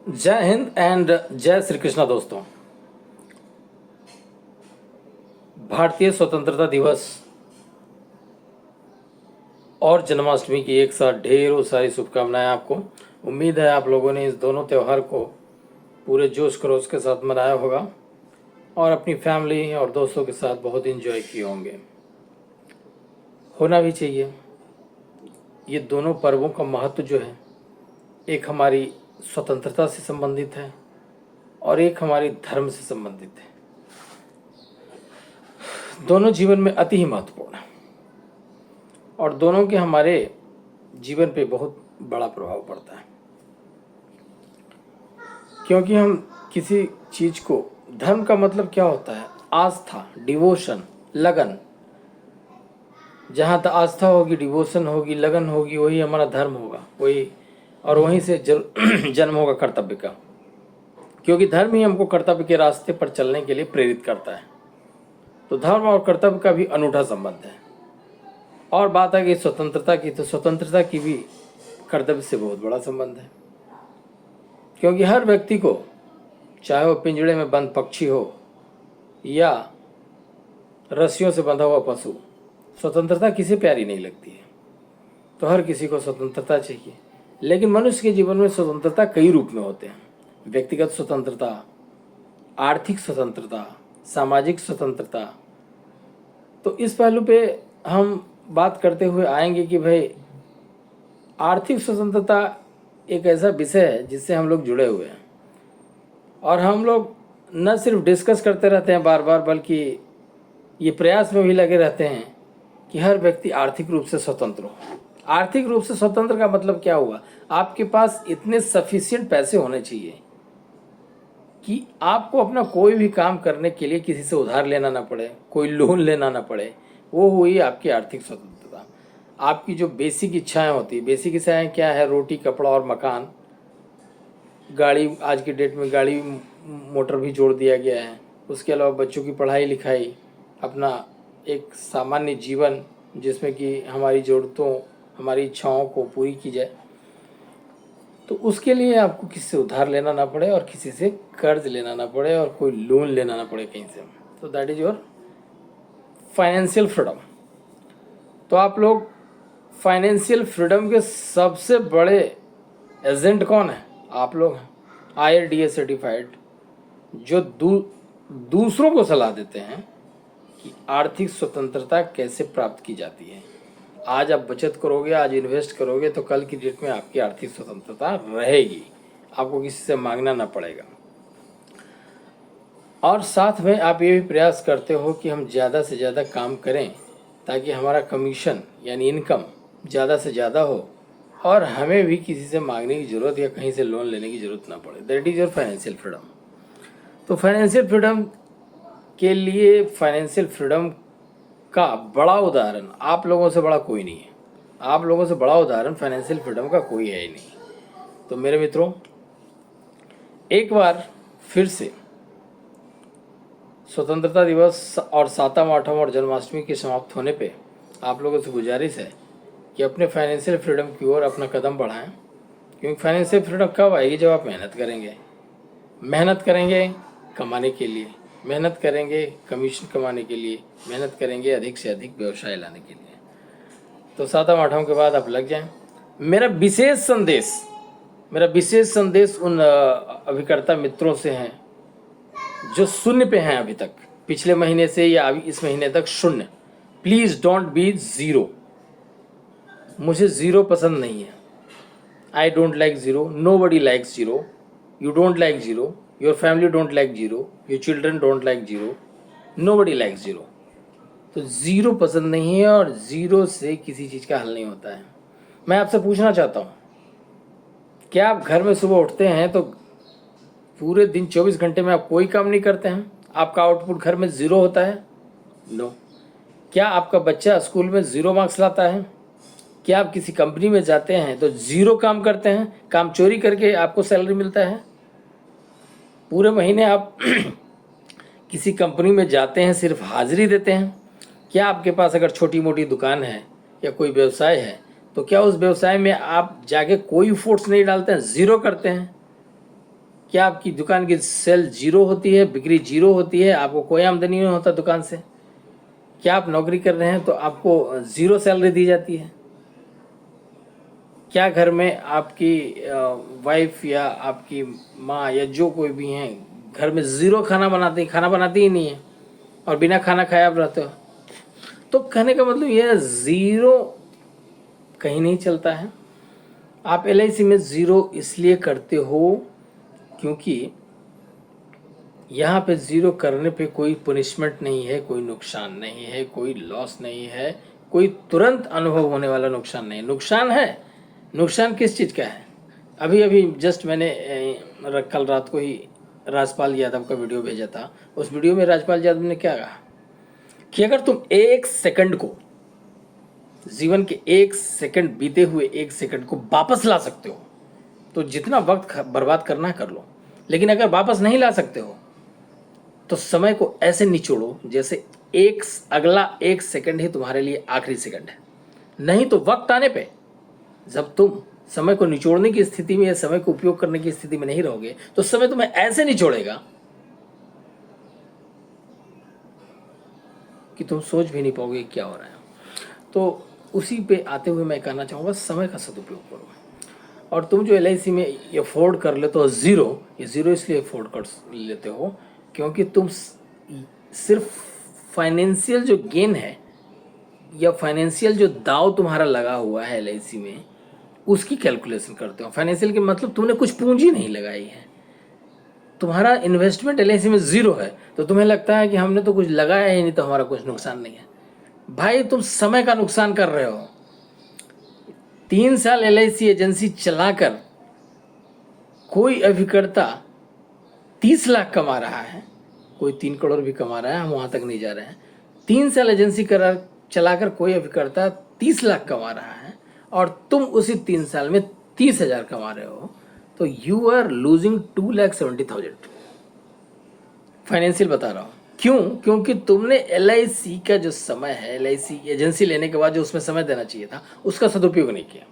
जय हिंद एंड जय श्री कृष्णा दोस्तों। भारतीय स्वतंत्रता दिवस और जन्माष्टमी की एक साथ ढेरों सारी शुभकामनाएं आपको। उम्मीद है आप लोगों ने इस दोनों त्यौहार को पूरे जोश खरोश के साथ मनाया होगा और अपनी फैमिली और दोस्तों के साथ बहुत एंजॉय किए होंगे। होना भी चाहिए। ये दोनों पर्वों का महत्व जो है, एक हमारी स्वतंत्रता से संबंधित है और एक हमारी धर्म से संबंधित है। दोनों जीवन में अति ही महत्वपूर्ण है और दोनों के हमारे जीवन पे बहुत बड़ा प्रभाव पड़ता है, क्योंकि हम किसी चीज को, धर्म का मतलब क्या होता है? आस्था, डिवोशन, लगन। जहाँ तक आस्था होगी, डिवोशन होगी, लगन होगी, वही हमारा धर्म होगा, वही, और वहीं से जन्म होगा कर्तव्य का, क्योंकि धर्म ही हमको कर्तव्य के रास्ते पर चलने के लिए प्रेरित करता है। तो धर्म और कर्तव्य का भी अनूठा संबंध है। और बात है कि स्वतंत्रता की, तो स्वतंत्रता की भी कर्तव्य से बहुत बड़ा संबंध है, क्योंकि हर व्यक्ति को, चाहे वो पिंजड़े में बंद पक्षी हो या रस्सियों से बंधा हुआ पशु, स्वतंत्रता किसी प्यारी नहीं लगती है। तो हर किसी को स्वतंत्रता चाहिए। लेकिन मनुष्य के जीवन में स्वतंत्रता कई रूप में होते हैं। व्यक्तिगत स्वतंत्रता, आर्थिक स्वतंत्रता, सामाजिक स्वतंत्रता। तो इस पहलू पे हम बात करते हुए आएंगे कि भाई, आर्थिक स्वतंत्रता एक ऐसा विषय है जिससे हम लोग जुड़े हुए हैं और हम लोग न सिर्फ डिस्कस करते रहते हैं बार बार, बल्कि ये प्रयास में भी लगे रहते हैं कि हर व्यक्ति आर्थिक रूप से स्वतंत्र हो। आर्थिक रूप से स्वतंत्र का मतलब क्या हुआ? आपके पास इतने सफिशिएंट पैसे होने चाहिए कि आपको अपना कोई भी काम करने के लिए किसी से उधार लेना ना पड़े, कोई लोन लेना ना पड़े। वो हुई आपकी आर्थिक स्वतंत्रता। आपकी जो बेसिक इच्छाएं होती, बेसिक इच्छाएं क्या है? रोटी, कपड़ा और मकान, गाड़ी। आज की डेट में गाड़ी मोटर भी जोड़ दिया गया है। उसके अलावा बच्चों की पढ़ाई लिखाई, अपना एक सामान्य जीवन जिसमें कि हमारी ज़रूरतों, हमारी इच्छाओं को पूरी की जाए। तो उसके लिए आपको किसी से उधार लेना ना पड़े और किसी से कर्ज लेना ना पड़े और कोई लोन लेना ना पड़े कहीं से। तो that is your financial freedom. तो आप लोग, फाइनेंशियल फ्रीडम के सबसे बड़े एजेंट कौन है? आप लोग हैं। IRDA सर्टिफाइड, जो दूसरों को सलाह देते हैं कि आर्थिक स्वतंत्रता कैसे प्राप्त की जाती है। आज आप बचत करोगे, आज इन्वेस्ट करोगे, तो कल की डेट में आपकी आर्थिक स्वतंत्रता रहेगी, आपको किसी से मांगना ना पड़ेगा। और साथ में आप ये भी प्रयास करते हो कि हम ज़्यादा से ज़्यादा काम करें ताकि हमारा कमीशन यानी इनकम ज़्यादा से ज़्यादा हो और हमें भी किसी से मांगने की ज़रूरत या कहीं से लोन लेने की ज़रूरत ना पड़े। That is your financial freedom. तो फाइनेंशियल फ्रीडम के लिए, फाइनेंशियल फ्रीडम का बड़ा उदाहरण आप लोगों से बड़ा कोई नहीं है। आप लोगों से बड़ा उदाहरण फाइनेंशियल फ्रीडम का कोई है ही नहीं। तो मेरे मित्रों, एक बार फिर से स्वतंत्रता दिवस और 7वां 8वां और जन्माष्टमी के समाप्त होने पे आप लोगों से गुजारिश है कि अपने फाइनेंशियल फ्रीडम की ओर अपना कदम बढ़ाएं, क्योंकि फाइनेंशियल फ्रीडम कब आएगी? जब आप मेहनत करेंगे। मेहनत करेंगे कमाने के लिए, मेहनत करेंगे कमीशन कमाने के लिए, मेहनत करेंगे अधिक से अधिक व्यवसाय लाने के लिए। तो 7वां 8वां के बाद आप लग जाएं। मेरा विशेष संदेश उन अभिकर्ता मित्रों से हैं जो शून्य पे हैं अभी तक, पिछले महीने से या अभी इस महीने तक शून्य। Please don't be zero. मुझे जीरो पसंद नहीं है। I don't like zero, nobody likes zero, you don't like zero, your family don't like zero, your children don't like zero, nobody likes zero. तो zero पसंद नहीं है और zero से किसी चीज़ का हल नहीं होता है। मैं आपसे पूछना चाहता हूँ, क्या आप घर में सुबह उठते हैं तो पूरे दिन 24 घंटे में आप कोई काम नहीं करते हैं? आपका आउटपुट घर में ज़ीरो होता है? नो। क्या आपका बच्चा स्कूल में ज़ीरो मार्क्स लाता है? क्या आप किसी कंपनी में जाते हैं तो ज़ीरो काम करते हैं, काम चोरी करके आपको सैलरी मिलता है? पूरे महीने आप किसी कंपनी में जाते हैं, सिर्फ हाजिरी देते हैं? क्या आपके पास अगर छोटी मोटी दुकान है या कोई व्यवसाय है तो क्या उस व्यवसाय में आप जाके कोई एफर्ट्स नहीं डालते हैं, ज़ीरो करते हैं? क्या आपकी दुकान की सेल जीरो होती है, बिक्री जीरो होती है, आपको कोई आमदनी नहीं होता दुकान से? क्या आप नौकरी कर रहे हैं तो आपको जीरो सैलरी दी जाती है? क्या घर में आपकी वाइफ या आपकी माँ या जो कोई भी हैं घर में जीरो खाना बनाती ही नहीं है और बिना खाना खाए आप रहते हो? तो कहने का मतलब यह है, जीरो कहीं नहीं चलता है। आप LIC में ज़ीरो इसलिए करते हो क्योंकि यहाँ पे ज़ीरो करने पे कोई पनिशमेंट नहीं है, कोई नुकसान नहीं है, कोई लॉस नहीं है, कोई तुरंत अनुभव होने वाला नुकसान नहीं है। नुकसान है, नुकसान किस चीज़ का है? अभी अभी जस्ट मैंने कल रात को ही राजपाल यादव का वीडियो भेजा था। उस वीडियो में राजपाल यादव ने क्या कहा कि अगर तुम एक सेकंड को, जीवन के एक सेकंड, बीते हुए एक सेकंड को वापस ला सकते हो तो जितना वक्त बर्बाद करना कर लो, लेकिन अगर वापस नहीं ला सकते हो तो समय को ऐसे निचोड़ो जैसे अगला एक सेकंड ही तुम्हारे लिए आखिरी सेकंड है। नहीं तो वक्त आने पे जब तुम समय को निचोड़ने की स्थिति में या समय को उपयोग करने की स्थिति में नहीं रहोगे तो समय तुम्हें ऐसे निचोड़ेगा कि तुम सोच भी नहीं पाओगे क्या हो रहा है। तो उसी पे आते हुए मैं कहना चाहूँगा, समय का सदुपयोग करो। और तुम जो LIC में अफोर्ड कर लेते हो ज़ीरो, ये ज़ीरो इसलिए अफोर्ड कर लेते हो क्योंकि तुम सिर्फ फाइनेंशियल जो गेन है या फाइनेंशियल जो दाव तुम्हारा लगा हुआ है LIC में, उसकी कैलकुलेशन करते हो। फाइनेंशियल के मतलब तुमने कुछ पूंजी नहीं लगाई है, तुम्हारा इन्वेस्टमेंट LIC में ज़ीरो है, तो तुम्हें लगता है कि हमने तो कुछ लगाया ही नहीं तो हमारा कुछ नुकसान नहीं है। भाई तुम समय का नुकसान कर रहे हो। 3 साल LIC एजेंसी चलाकर कोई अभिकर्ता 30 लाख कमा रहा है, कोई 3 करोड़ भी कमा रहा है, हम वहाँ तक नहीं जा रहे हैं। 3 साल एजेंसी चलाकर कोई अभिकर्ता 30 लाख कमा रहा है और तुम उसी 3 साल में 30,000 कमा रहे हो, तो यू आर लूजिंग 2,70,000। फाइनेंशियल बता रहा हूँ। क्यों? क्योंकि तुमने LIC का जो समय है, LIC एजेंसी लेने के बाद जो उसमें समय देना चाहिए था, उसका सदुपयोग नहीं किया।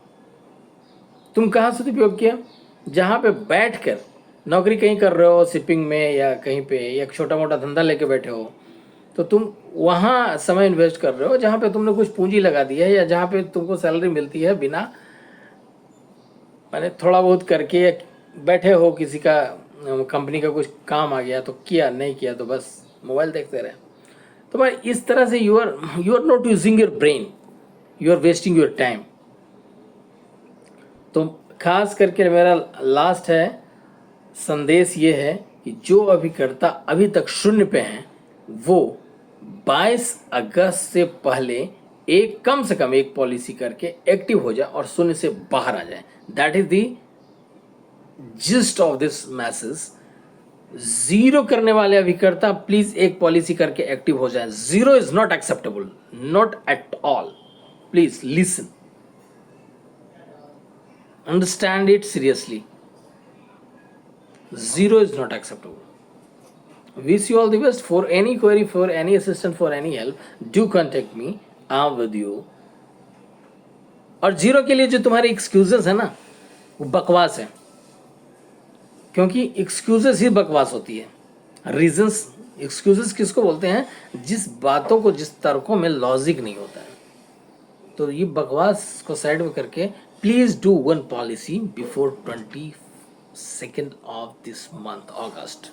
तुम कहाँ सदुपयोग किया? जहाँ पे बैठकर नौकरी कहीं कर रहे हो, शिपिंग में या कहीं पे, या छोटा मोटा धंधा लेके बैठे हो, तो तुम वहाँ समय इन्वेस्ट कर रहे हो जहाँ पे तुमने कुछ पूंजी लगा दी है या जहाँ पे तुमको सैलरी मिलती है बिना, मैंने थोड़ा बहुत करके, या बैठे हो किसी का कंपनी का कुछ काम आ गया तो किया, नहीं किया तो बस मोबाइल देखते रहे। तो भाई इस तरह से you are not using your brain, you are wasting your time. तो खास करके मेरा लास्ट है संदेश ये है कि जो अभिकर्ता अभी तक शून्य पे हैं वो 22 अगस्त से पहले कम से कम एक पॉलिसी करके एक्टिव हो जाए और शून्य से बाहर आ जाए। That is the gist of this message. Zero करने वाले अभिकर्ता प्लीज एक पॉलिसी करके एक्टिव हो जाए। Zero is not acceptable, not at all. Please listen, understand it seriously. Zero is not acceptable. Wish you all the best. For any query, for any assistance, for any help, do contact me. I'm with you. और zero के लिए जो तुम्हारे excuses है ना, वो बकवास है, क्योंकि एक्सक्यूजेस ही बकवास होती है। रीजंस, एक्सक्यूजेस किसको बोलते हैं? जिस बातों को, जिस तर्कों में लॉजिक नहीं होता है। तो ये बकवास को साइड में करके please do one policy before 22nd of this month, August.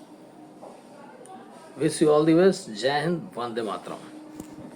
Wish you all the best. जय हिंद, वंदे मातरम।